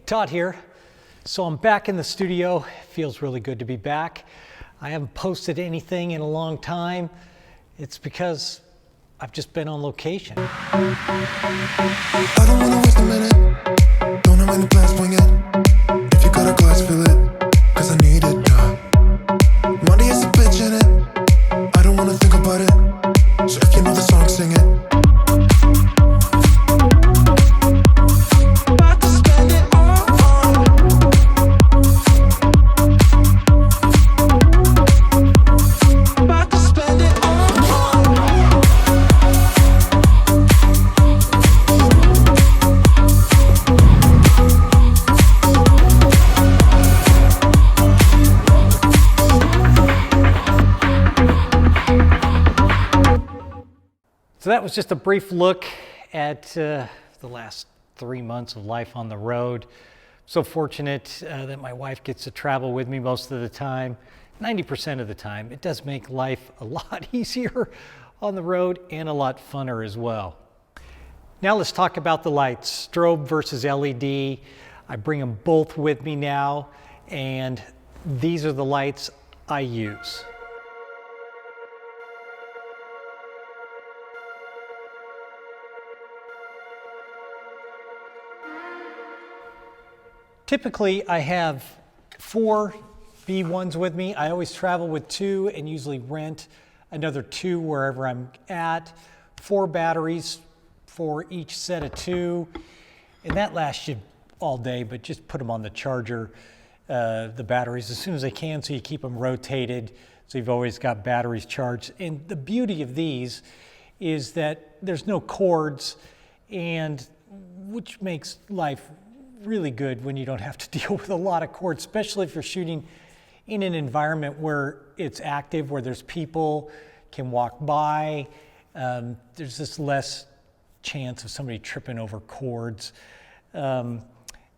Todd here. So I'm back in the studio. Feels really good to be back. I haven't posted anything in a long time. It's because I've just been on location. I don't wanna waste a minute. Don't have any plans, bring it. If you got a glass, fill it. Cause I need it, Monday is a bitch in it. I don't wanna think about it. So if you know the song, sing it. About to spend it all. About to spend it all. So that was just a brief look at the last 3 months of life on the road. So fortunate that my wife gets to travel with me most of the time, 90% of the time. It does make life a lot easier on the road and a lot funner as well. Now let's talk about the lights, strobe versus LED. I bring them both with me now, and these are the lights I use. Typically, I have 4 B1s with me. I always travel with 2 and usually rent another 2 wherever I'm at. 4 batteries for each set of 2. And that lasts you all day, but just put them on the charger, the batteries, as soon as they can, so you keep them rotated, so you've always got batteries charged. And the beauty of these is that there's no cords, and which makes life really good when you don't have to deal with a lot of cords, especially if you're shooting in an environment where it's active, where there's people can walk by. There's just less chance of somebody tripping over cords. And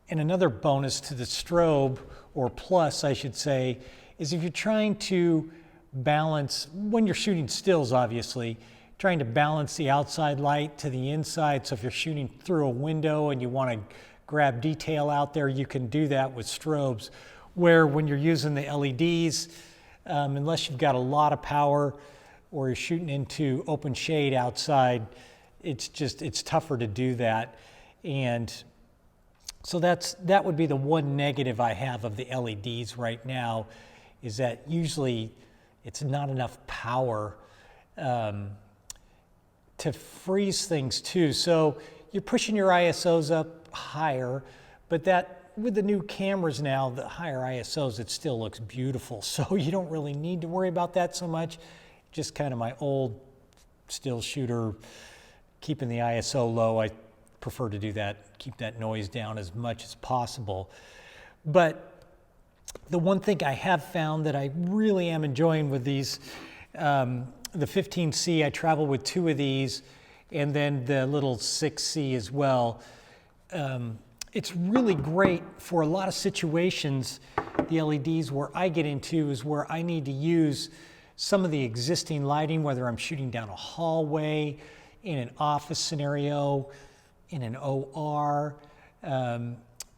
another bonus to the strobe, or plus I should say, is if you're trying to balance, when you're shooting stills obviously, trying to balance the outside light to the inside. So if you're shooting through a window and you want to grab detail out there, you can do that with strobes, where when you're using the LEDs, unless you've got a lot of power or you're shooting into open shade outside, it's tougher to do that. And so that would be the one negative I have of the LEDs right now, is that usually it's not enough power to freeze things too. So you're pushing your ISOs up higher, but that with the new cameras now, the higher ISOs, it still looks beautiful. So you don't really need to worry about that so much. Just kind of my old still shooter, keeping the ISO low. I prefer to do that, keep that noise down as much as possible. But the one thing I have found that I really am enjoying with these, the 15C, I travel with 2 of these, and then the little 6C as well. It's really great for a lot of situations. The LEDs where I get into is where I need to use some of the existing lighting, whether I'm shooting down a hallway, in an office scenario, in an OR,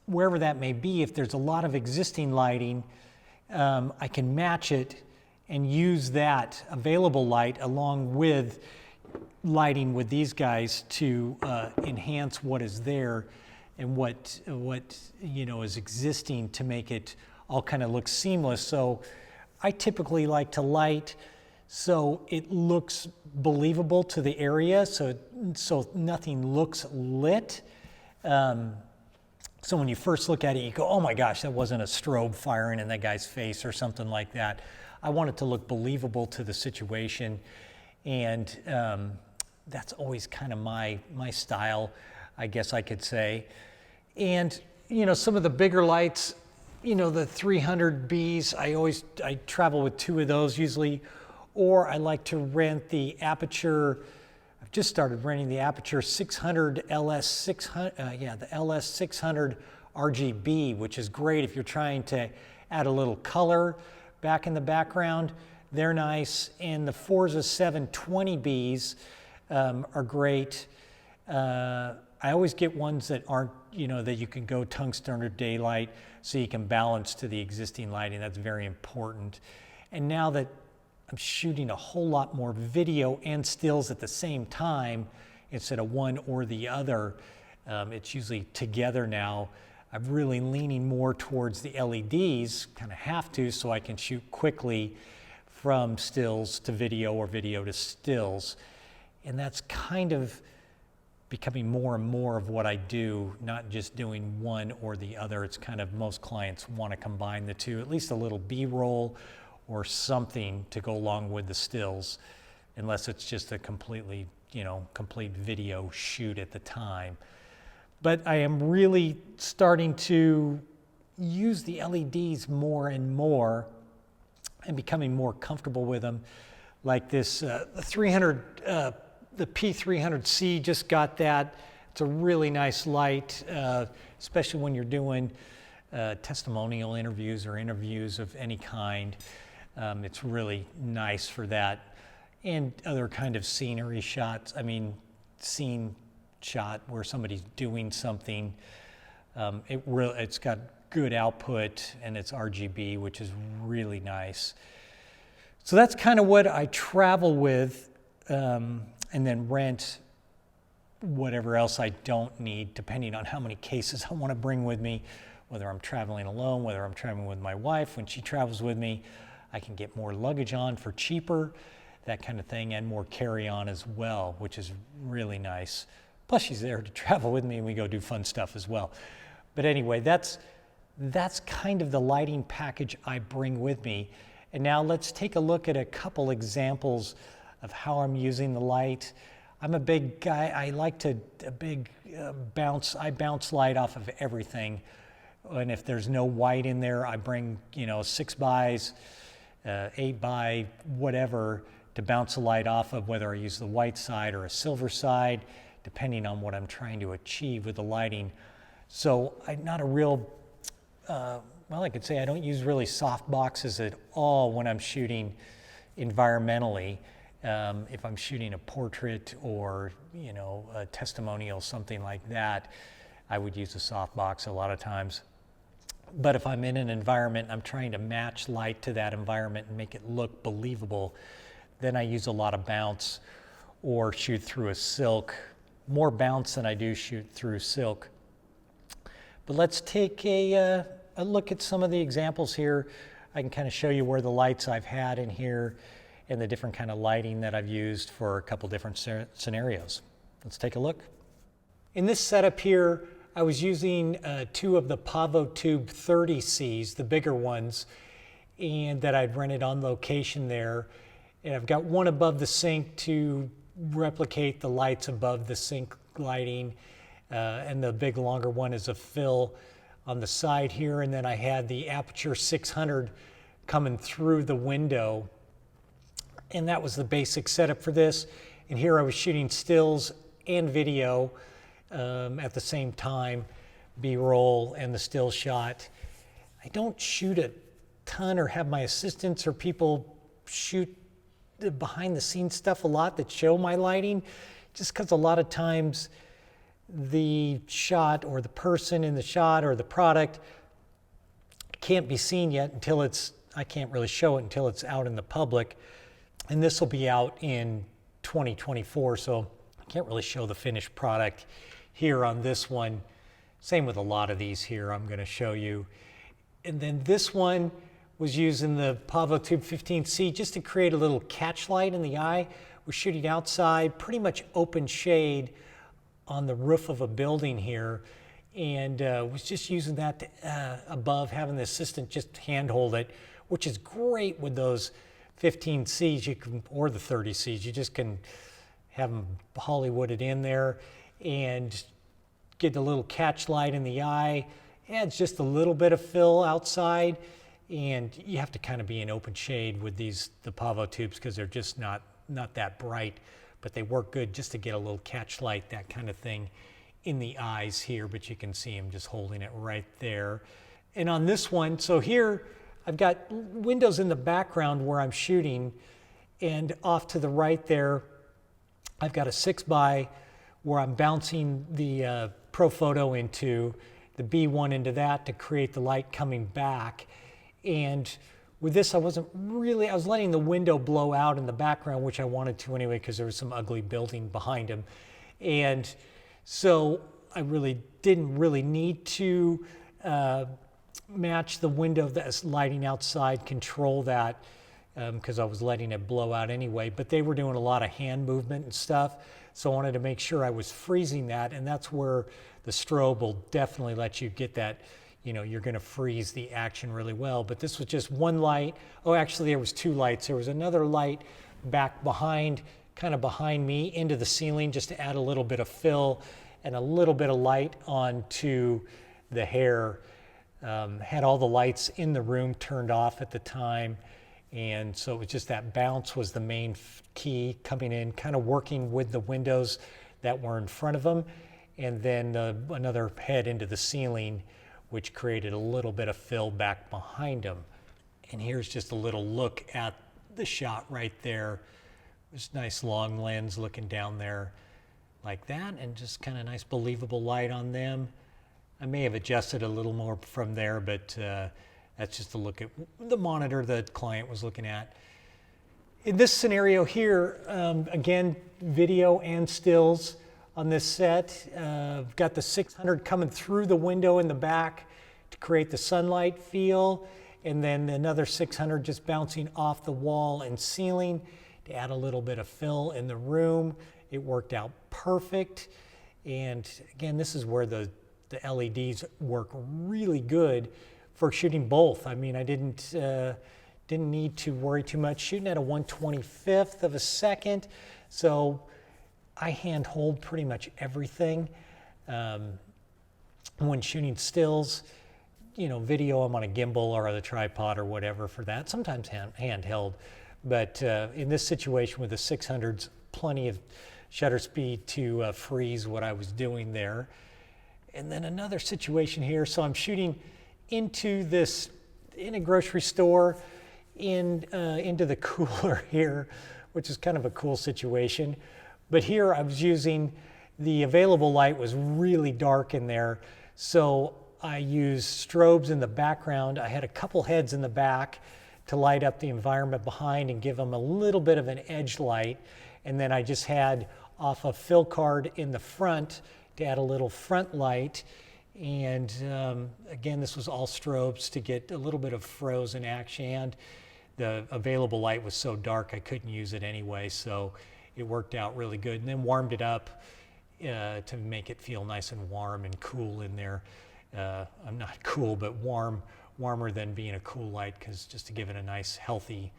wherever that may be. If there's a lot of existing lighting, I can match it and use that available light along with lighting with these guys to enhance what is there and what you know is existing, to make it all kind of look seamless. So I typically like to light so it looks believable to the area, so nothing looks lit. So when you first look at it, you go, oh my gosh, that wasn't a strobe firing in that guy's face or something like that. I want it to look believable to the situation, and that's always kind of my style, I guess I could say. And you know, some of the bigger lights, you know, the 300Bs, I travel with 2 of those usually, or I like to rent the Aperture. I've just started renting the Aperture 600 LS600, the LS600 RGB, which is great if you're trying to add a little color back in the background. They're nice. And the Forza 720Bs are great. I always get ones that aren't, that you can go tungsten or daylight so you can balance to the existing lighting. That's very important. And now that I'm shooting a whole lot more video and stills at the same time, instead of one or the other, it's usually together now. I'm really leaning more towards the LEDs, kind of have to, so I can shoot quickly from stills to video or video to stills. And that's kind of becoming more and more of what I do, not just doing one or the other. It's kind of, most clients want to combine the two, at least a little B-roll or something to go along with the stills, unless it's just a completely, complete video shoot at the time. But I am really starting to use the LEDs more and more and becoming more comfortable with them. Like this, the P300C, just got that. It's a really nice light, especially when you're doing testimonial interviews or interviews of any kind. It's really nice for that. And other kind of scenery shots. Scene shot where somebody's doing something. It's got good output, and it's RGB, which is really nice. So that's kind of what I travel with, and then rent whatever else I don't need, depending on how many cases I want to bring with me, whether I'm traveling alone, whether I'm traveling with my wife. When she travels with me, I can get more luggage on for cheaper, that kind of thing, and more carry-on as well, which is really nice. Plus, she's there to travel with me, and we go do fun stuff as well. But anyway, that's kind of the lighting package I bring with me. And now let's take a look at a couple examples of how I'm using the light. I'm a big guy. I like to bounce. I bounce light off of everything. And if there's no white in there, I bring 6x, 8x, whatever, to bounce the light off of, whether I use the white side or a silver side, depending on what I'm trying to achieve with the lighting. So I'm not a real, I could say I don't use really soft boxes at all when I'm shooting environmentally. If I'm shooting a portrait or, a testimonial, something like that, I would use a soft box a lot of times. But if I'm in an environment, I'm trying to match light to that environment and make it look believable, then I use a lot of bounce or shoot through a silk. More bounce than I do shoot through silk. But let's take a look at some of the examples here. I can kind of show you where the lights I've had in here and the different kind of lighting that I've used for a couple different scenarios. Let's take a look. In this setup here, I was using 2 of the Pavo Tube 30Cs, the bigger ones, and that I'd rented on location there. And I've got one above the sink to replicate the lights above the sink lighting, and the big longer one is a fill on the side here. And then I had the Aperture 600 coming through the window, and that was the basic setup for this. And here I was shooting stills and video at the same time, B-roll and the still shot. I don't shoot a ton or have my assistants or people shoot the behind the scenes stuff a lot that show my lighting, just because a lot of times the shot or the person in the shot or the product can't be seen yet until I can't really show it until it's out in the public. And this will be out in 2024, so I can't really show the finished product here on this one. Same with a lot of these here I'm going to show you. And then this one was using the Pavo Tube 15C just to create a little catch light in the eye. We're shooting outside, pretty much open shade on the roof of a building here, and was just using that to, above, having the assistant just handhold it, which is great with those 15Cs or the 30Cs. You just can have them Hollywooded in there and get a little catch light in the eye. Adds just a little bit of fill outside, and you have to kind of be in open shade with the Pavo tubes because they're just not that bright, but they work good just to get a little catch light, that kind of thing, in the eyes here. But you can see him just holding it right there. And on this one, so here I've got windows in the background where I'm shooting, and off to the right there I've got a 6x where I'm bouncing the Profoto into the B1 into that to create the light coming back. And with this, I was letting the window blow out in the background, which I wanted to anyway, because there was some ugly building behind him. And so I didn't really need to match the window that's lighting outside, control that, because I was letting it blow out anyway. But they were doing a lot of hand movement and stuff, so I wanted to make sure I was freezing that, and that's where the strobe will definitely let you get that. You're going to freeze the action really well. But this was just one light. Oh, actually, there was two lights. There was another light back behind, kind of behind me, into the ceiling, just to add a little bit of fill and a little bit of light onto the hair. Had all the lights in the room turned off at the time, and so it was just that bounce was the main key, coming in, kind of working with the windows that were in front of them, and then another head into the ceiling, which created a little bit of fill back behind them. And here's just a little look at the shot right there. This nice long lens looking down there like that, and just kind of nice believable light on them. I may have adjusted a little more from there, but that's just a look at the monitor the client was looking at. In this scenario here, again, video and stills on this set. I've got the 600 coming through the window in the back to create the sunlight feel, and then another 600 just bouncing off the wall and ceiling to add a little bit of fill in the room. It worked out perfect. And again, this is where the LEDs work really good for shooting both. I mean, I didn't need to worry too much. Shooting at a 1/25th of a second, so I hand hold pretty much everything. When shooting stills, video, I'm on a gimbal or on a tripod or whatever for that. Sometimes handheld, but in this situation with the 600s, plenty of shutter speed to freeze what I was doing there. And then another situation here, so I'm shooting into a grocery store, into the cooler here, which is kind of a cool situation. But here I was using, the available light was really dark in there, so I used strobes in the background. I had a couple heads in the back to light up the environment behind and give them a little bit of an edge light. And then I just had off a fill card in the front to add a little front light. And again, this was all strobes to get a little bit of frozen action. And the available light was so dark I couldn't use it anyway, so it worked out really good. And then warmed it up to make it feel nice and warm and cool in there. I'm not cool, but warmer than being a cool light, because just to give it a nice healthy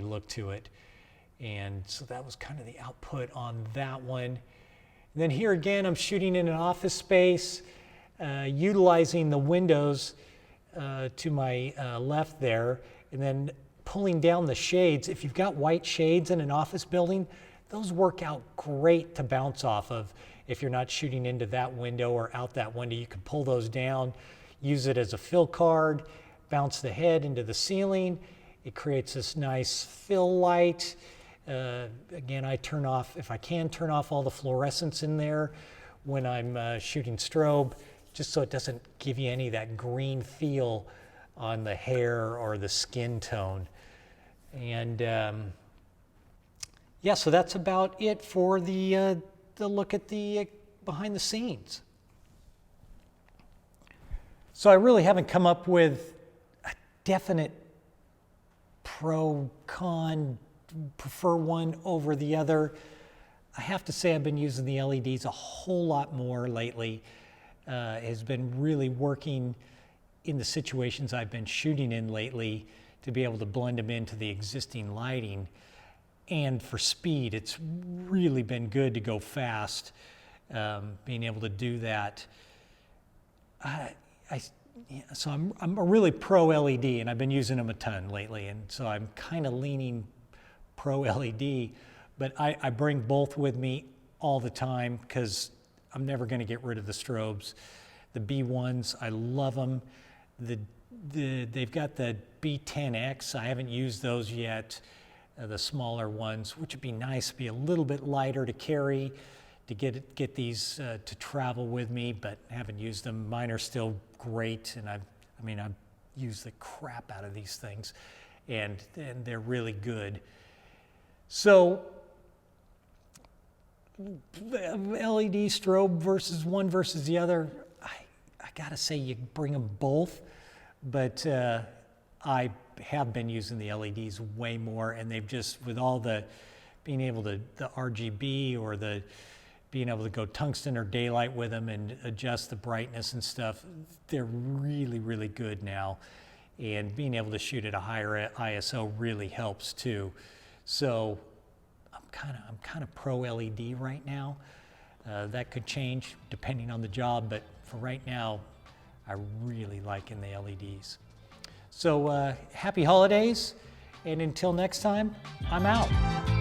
look to it. And so that was kind of the output on that one. And then here again, I'm shooting in an office space, utilizing the windows to my left there, and then pulling down the shades. If you've got white shades in an office building, those work out great to bounce off of. If you're not shooting into that window or out that window, you can pull those down, use it as a fill card, bounce the head into the ceiling. It creates this nice fill light. Again, I turn off, if I can, turn off all the fluorescence in there when I'm shooting strobe, just so it doesn't give you any of that green feel on the hair or the skin tone. And yeah, so that's about it for the look at the behind the scenes. So I really haven't come up with a definite pro, con, prefer one over the other. I have to say I've been using the LEDs a whole lot more lately. It has been really working in the situations I've been shooting in lately to be able to blend them into the existing lighting. And for speed, it's really been good to go fast, being able to do that. So I'm a really pro LED, and I've been using them a ton lately, and so I'm kind of leaning pro LED, but I bring both with me all the time because I'm never going to get rid of the strobes. The B1s, I love them. They've got the B10X. I haven't used those yet, the smaller ones, which would be nice, be a little bit lighter to carry, to get these to travel with me, but haven't used them. Mine are still great, and I've used the crap out of these things, and they're really good. So LED strobe versus one versus the other, I gotta say you bring them both, but I have been using the LEDs way more, and they've just, with all the being able to, the RGB or the being able to go tungsten or daylight with them and adjust the brightness and stuff, they're really, really good now. And being able to shoot at a higher ISO really helps too. So I'm kind of pro LED right now. That could change depending on the job, but for right now, I really like in the LEDs. So happy holidays, and until next time, I'm out.